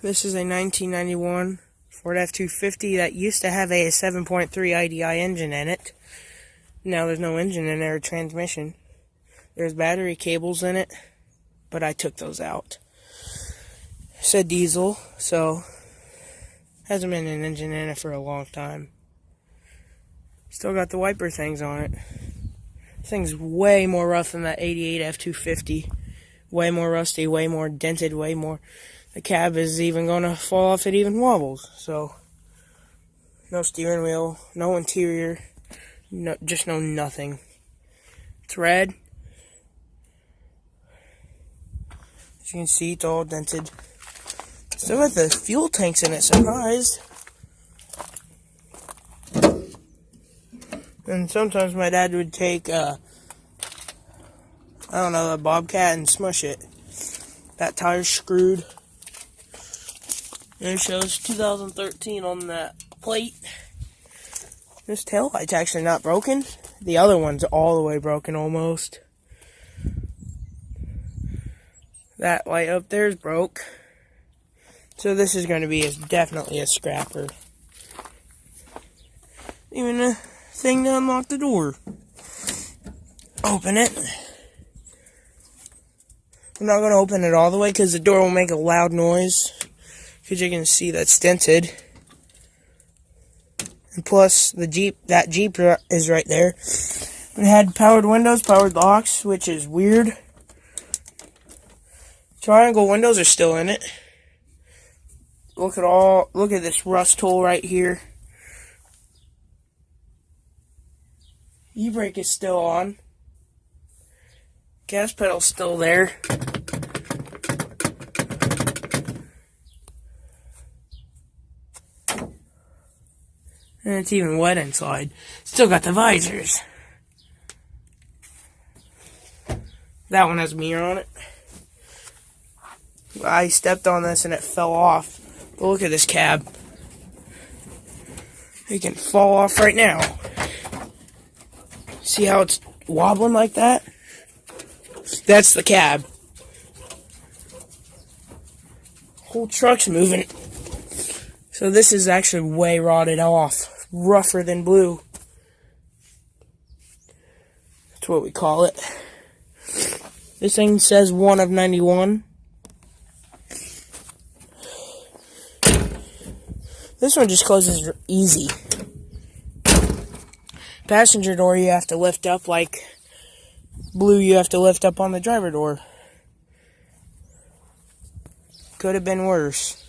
This is a 1991 Ford F250 that used to have a 7.3 IDI engine in it. Now there's no engine in there or transmission. There's battery cables in it, but I took those out. It's a diesel, so hasn't been an engine in it for a long time. Still got the wiper things on it. This thing's way more rough than that 88 F250. Way more rusty, way more dented, way more... The cab is even going to fall off, it even wobbles. So, no steering wheel, no interior, no, just no nothing. It's red. As you can see, it's all dented. Still got the fuel tanks in it, surprised. And sometimes my dad would take, I don't know, a Bobcat and smush it. That tire's screwed. And it shows 2013 on that plate. This taillight's actually not broken. The other one's all the way broken almost. That light up there's broke. So this is going to be definitely a scrapper. Even a thing to unlock the door. Open it. I'm not going to open it all the way because the door will make a loud noise. Because you can see that's dented. And plus, that Jeep is right there. It had powered windows, powered locks, which is weird. Triangle windows are still in it. Look at this rust hole right here. E-brake is still on. Gas pedal's still there. And it's even wet inside. Still got the visors. That one has a mirror on it. I stepped on this and it fell off. But look at this cab. It can fall off right now. See how it's wobbling like that? That's the cab. Whole truck's moving. So this is actually way rotted off. Rougher than blue. That's what we call it. This thing says 1 of 91. This one just closes easy. Passenger door you have to lift up like blue you have to lift up on the driver door. Could have been worse.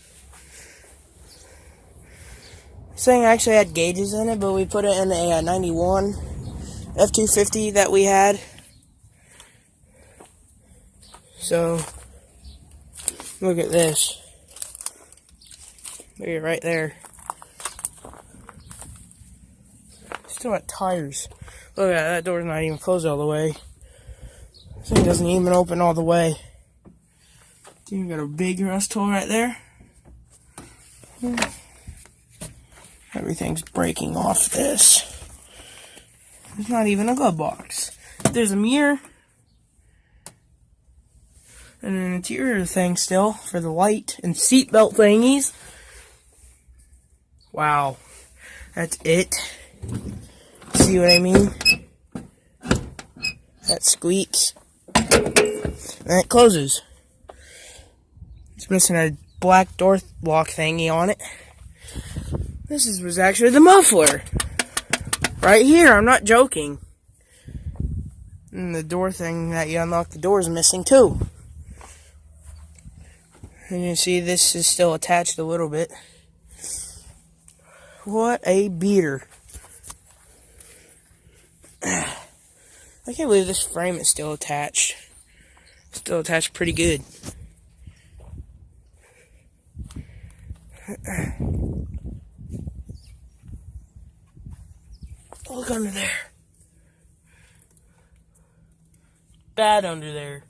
This thing actually had gauges in it, but we put it in a 91 F250 that we had. So, look at this. Look at it right there. Still got tires. Look at that door's not even closed all the way. This thing doesn't even open all the way. You got a big rust hole right there. Everything's breaking off this. There's not even a glove box. There's a mirror. And an interior thing still for the light and seatbelt thingies. Wow. That's it. See what I mean? That squeaks. And it closes. It's missing a black door lock thingy on it. This was actually the muffler. Right here, I'm not joking. And the door thing that you unlock the door is missing too. And you can see this is still attached a little bit. What a beater. I can't believe this frame is still attached. Still attached pretty good. Look under there. Bad under there.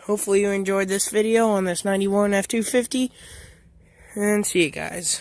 Hopefully you enjoyed this video on this 91 F250. And see you guys.